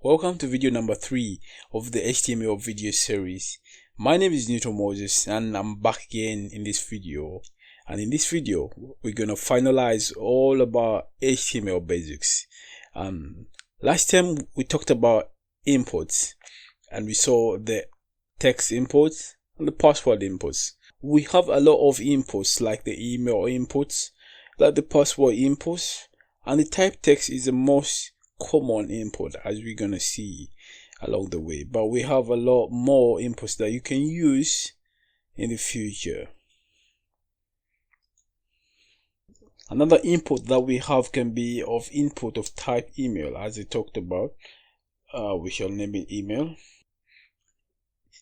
Welcome to video number 3 of the HTML video series. My name is Newton Moses and I'm back again in this video. And in this video, we're going to finalize all about HTML basics. Last time we talked about imports and we saw the text imports and the password imports. We have a lot of imports like the email imports, like the password imports, and the type text is the most common input as we're gonna see along the way, but we have a lot more inputs that you can use in the future. Another input that we have can be of input of type email, as I talked about. We shall name it email.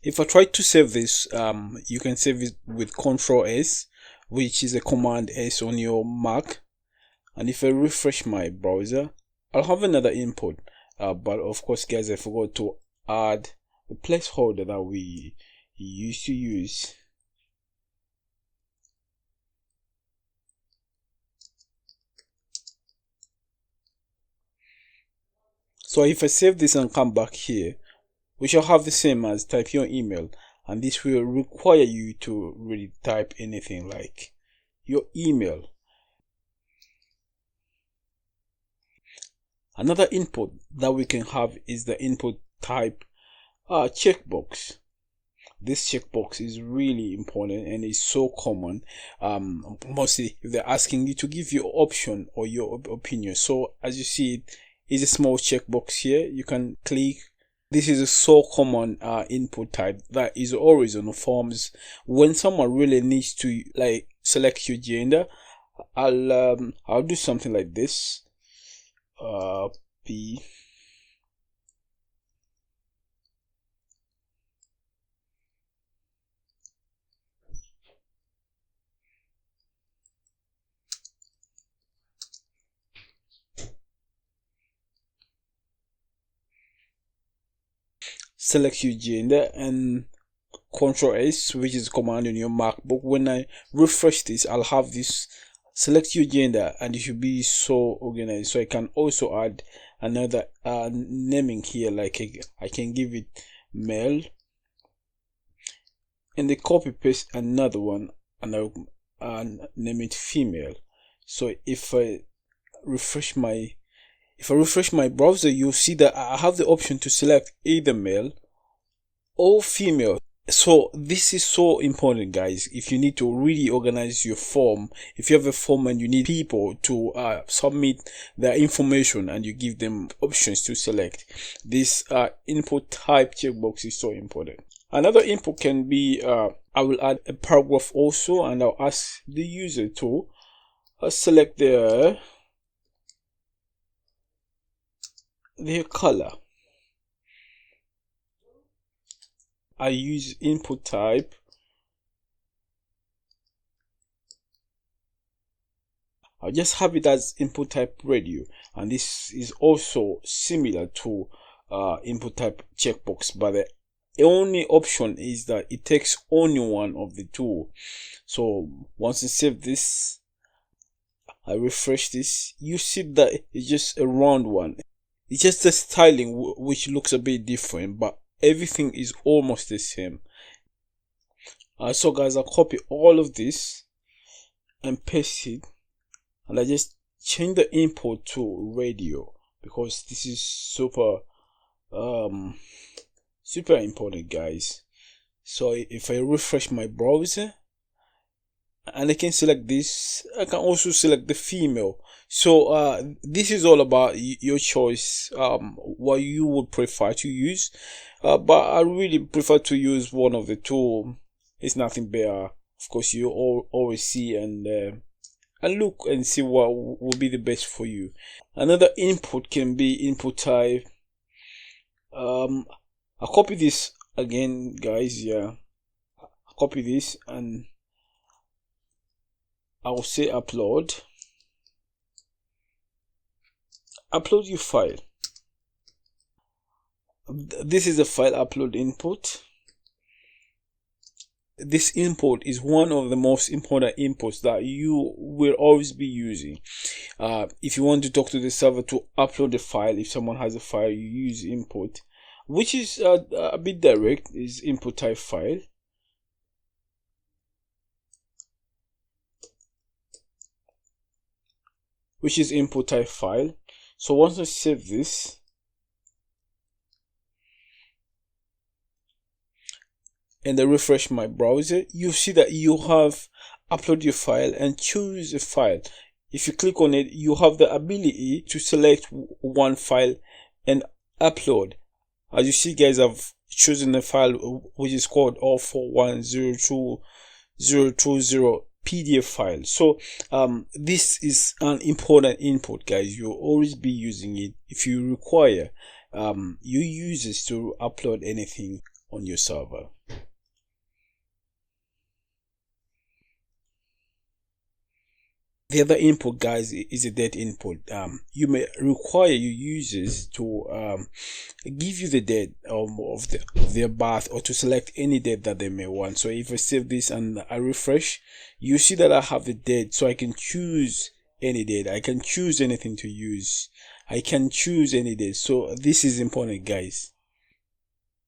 If I try to save this, you can save it with Ctrl S, which is a Command S on your Mac, and if I refresh my browser, I'll have another input, but of course guys, I forgot to add the placeholder that we used to use. So if I save this and come back here, we shall have the same as type your email, and this will require you to really type anything like your email. Another input that we can have is the input type checkbox. This checkbox is really important and is so common. Mostly if they're asking you to give your option or your opinion. So as you see, it is a small checkbox here. You can click. This is a so common input type that is always on the forms. When someone really needs to like select your gender, I'll do something like this. P select your gender and Ctrl S, which is command on your MacBook. When I refresh this, I'll have this select your gender and it should be so organized. So I can also add another naming here, like I can give it male and then copy paste another one and I'll name it female. So if I refresh my browser, you'll see that I have the option to select either male or female. So this is so important guys. If you need to really organize your form, if you have a form and you need people to submit their information and you give them options to select, this input type checkbox is so important. Another input can be I will add a paragraph also, and I'll ask the user to select their color. I use input type. I'll just have it as input type radio, and this is also similar to input type checkbox, but the only option is that it takes only one of the two. So once you save this, I refresh this, you see that it's just a round one. It's just the styling which looks a bit different, but everything is almost the same. So guys, I'll copy all of this and paste it, and I just change the input to radio because this is super important guys. So if I refresh my browser and I can select this, I can also select the female. So this is all about your choice, what you would prefer to use, but I really prefer to use one of the two. It's nothing better. Of course, you always see and look and see what will be the best for you. Another input can be input type. I'll copy this again guys. I'll copy this and I'll say upload your file. This is the file upload input. This import is one of the most important imports that you will always be using. If you want to talk to the server to upload a file, if someone has a file, you use import, which is a bit direct, is input type file. Which is input type file. So once I save this, and I refresh my browser, you see that you have upload your file and choose a file. If you click on it, you have the ability to select one file and upload. As you see, guys, I've chosen a file which is called 04102020 PDF file. So this is an important input, guys. You'll always be using it if you require your users to upload anything on your server. The other input, guys, is a date input. You may require your users to give you the date of their birth, or to select any date that they may want. So if I save this and I refresh, you see that I have the date, so I can choose any date. I can choose anything to use. I can choose any date. So this is important, guys.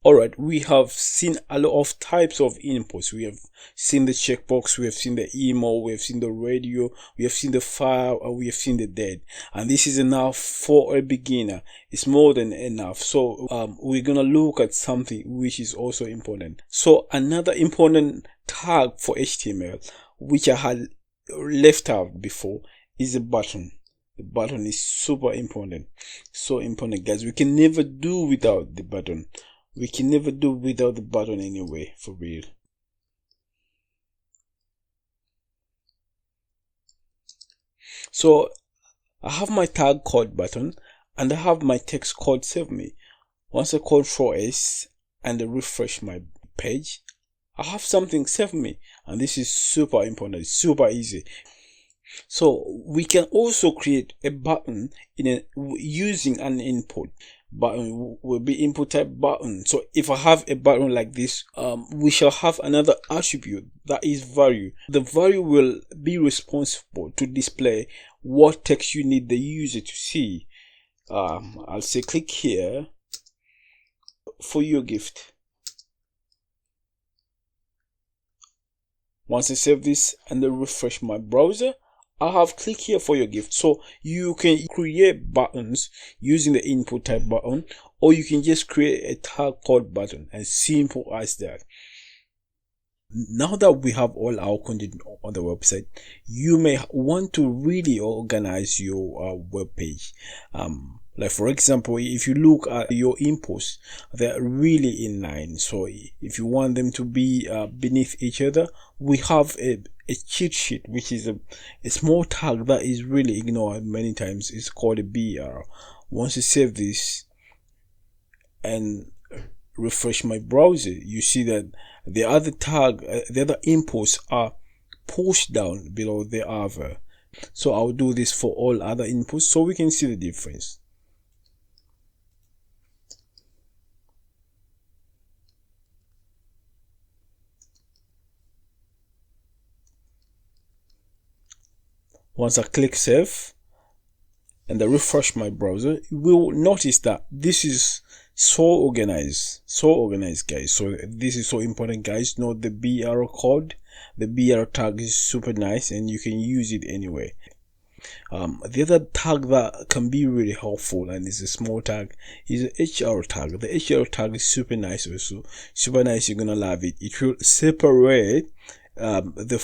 Alright, we have seen a lot of types of inputs. We have seen the checkbox, we have seen the email, we have seen the radio, we have seen the file, and we have seen the date. And this is enough for a beginner. It's more than enough. So we're gonna look at something which is also important. So another important tag for HTML, which I had left out before, is a button. The button is super important. So important, guys. We can never do without the button. We can never do without the button anyway, for real. So I have my tag called button, and I have my text called save me. Once I Ctrl S and I refresh my page, I have something save me, and this is super important. It's super easy. So we can also create a button using an input. Button will be input type button. So if I have a button like this, we shall have another attribute that is value. The value will be responsible to display what text you need the user to see. I'll say click here for your gift. Once I save this and I refresh my browser, I have click here for your gift. So you can create buttons using the input type button, or you can just create a tag called button, as simple as that. Now that we have all our content on the website, you may want to really organize your web page. Like for example, if you look at your imports, they're really in line. So if you want them to be beneath each other, we have a cheat sheet, which is a small tag that is really ignored many times. It's called a BR. Once you save this and refresh my browser, you see that the other tag, the other imports are pushed down below the other. So I'll do this for all other inputs so we can see the difference. Once I click save and I refresh my browser, you will notice that this is so organized, guys. So this is so important, guys. Note the BR code. The BR tag is super nice and you can use it anyway. The other tag that can be really helpful, and is a small tag, is the HR tag. The HR tag is super nice also. Super nice, you're gonna love it. It will separate it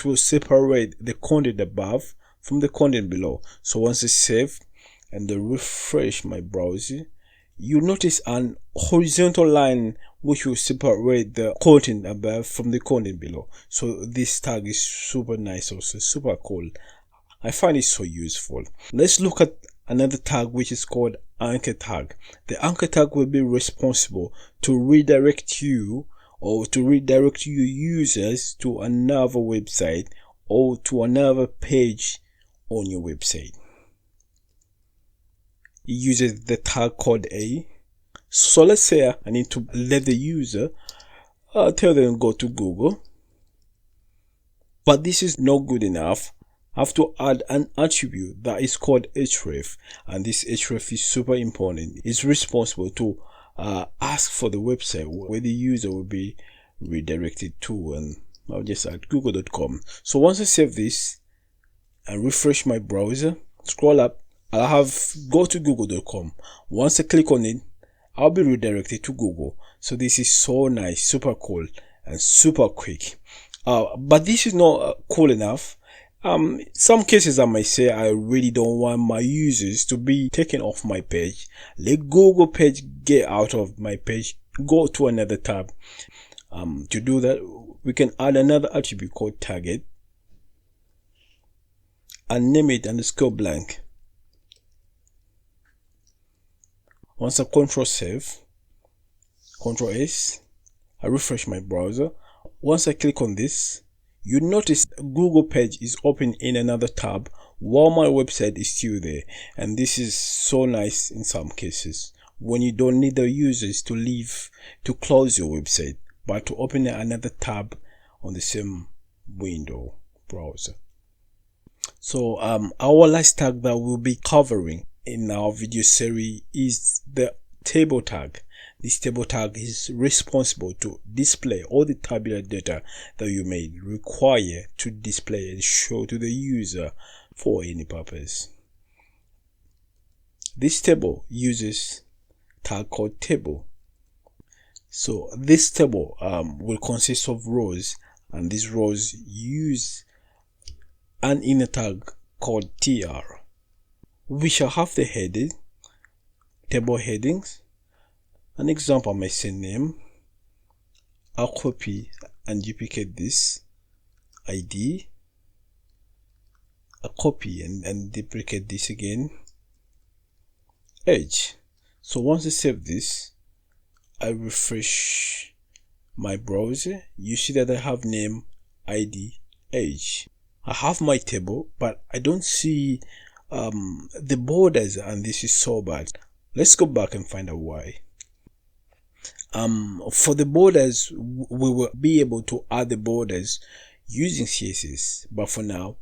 will separate the content above from the content below. So once it's saved and I refresh my browser, you notice an horizontal line which will separate the content above from the content below. So this tag is super nice, also super cool. I find it so useful. Let's look at another tag which is called anchor tag. The anchor tag will be responsible to redirect you, or to redirect your users to another website or to another page on your website. It uses the tag code A. So let's say I need to let the user tell them go to Google. But this is not good enough. I have to add an attribute that is called href, and this href is super important. It's responsible to ask for the website where the user will be redirected to, and I'll just add google.com. So once I save this and refresh my browser, scroll up, I'll have go to google.com. Once I click on it, I'll be redirected to Google. So this is so nice, super cool, and super quick. But this is not cool enough. Some cases I might say I really don't want my users to be taken off my page. Let Google page get out of my page, go to another tab. To do that, we can add another attribute called target and name it underscore blank. Once I control save, control S, I refresh my browser. Once I click on this, you notice Google page is open in another tab while my website is still there. And this is so nice in some cases when you don't need the users to leave to close your website, but to open another tab on the same window browser. So our last tag that we'll be covering in our video series is the table tag. This table tag is responsible to display all the tabular data that you may require to display and show to the user for any purpose. This table uses tag called table. So this table will consist of rows, and these rows use an inner tag called tr. We shall have the heading, table headings. An example may say name. I'll copy and duplicate this ID. I'll copy and duplicate this again. Age. So once I save this, I refresh my browser. You see that I have name, ID, age. I have my table, but I don't see the borders, and this is so bad. Let's go back and find out why. For the borders, we will be able to add the borders using CSS, but for now,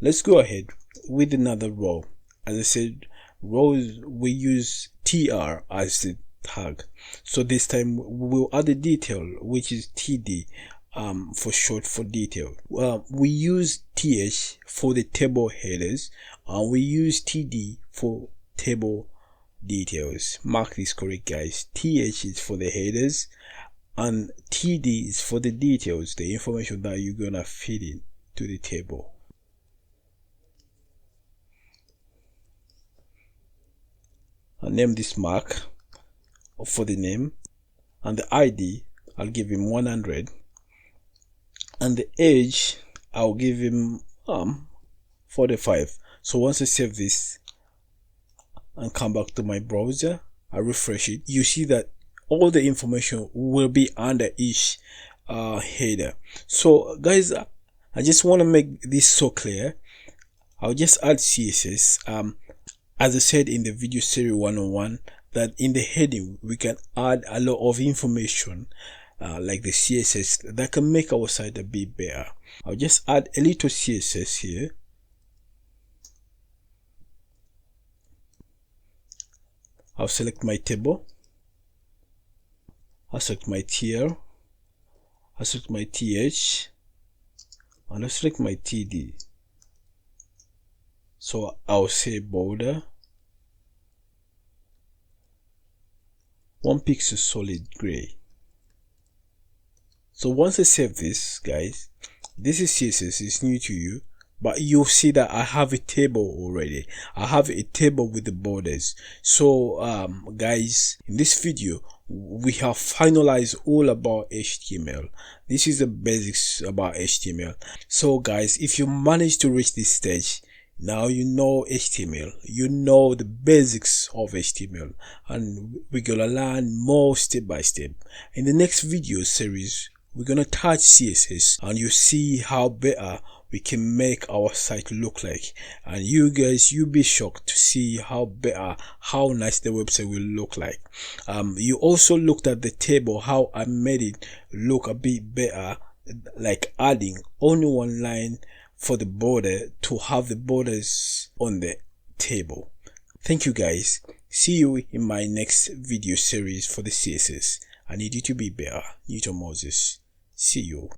let's go ahead with another row. As I said, rows, we use tr as the tag. So this time we will add the detail, which is td, for short for detail. We use th for the table headers, and we use td for table details. Mark this correct, guys. th is for the headers and td is for the details, the information that you're gonna feed in to the table. I'll name this Mark for the name, and the ID I'll give him 100, and the age I'll give him 45. So once I save this and come back to my browser, I refresh it, you see that all the information will be under each header. So guys, I just want to make this so clear. I'll just add CSS. As I said in the video series 101, that in the heading we can add a lot of information like the CSS that can make our site a bit better. I'll just add a little CSS here. I'll select my table, I'll select my tr, I'll select my th, and I'll select my td. So I'll say border 1 pixel solid gray. So once I save this, guys, this is CSS, it's new to you, but you'll see that I have a table already. I have a table with the borders. So guys, in this video we have finalized all about HTML. This is the basics about HTML. So guys, if you manage to reach this stage, now you know HTML, you know the basics of HTML, and we're gonna learn more step by step. In the next video series, we're gonna touch CSS, and you see how better we we can make our site look like. And you guys, you'll be shocked to see how nice the website will look like. You also looked at the table, how I made it look a bit better, like adding only one line for the border to have the borders on the table. Thank you guys. See you in my next video series for the CSS. I need you to be better. Newton Moses. See you.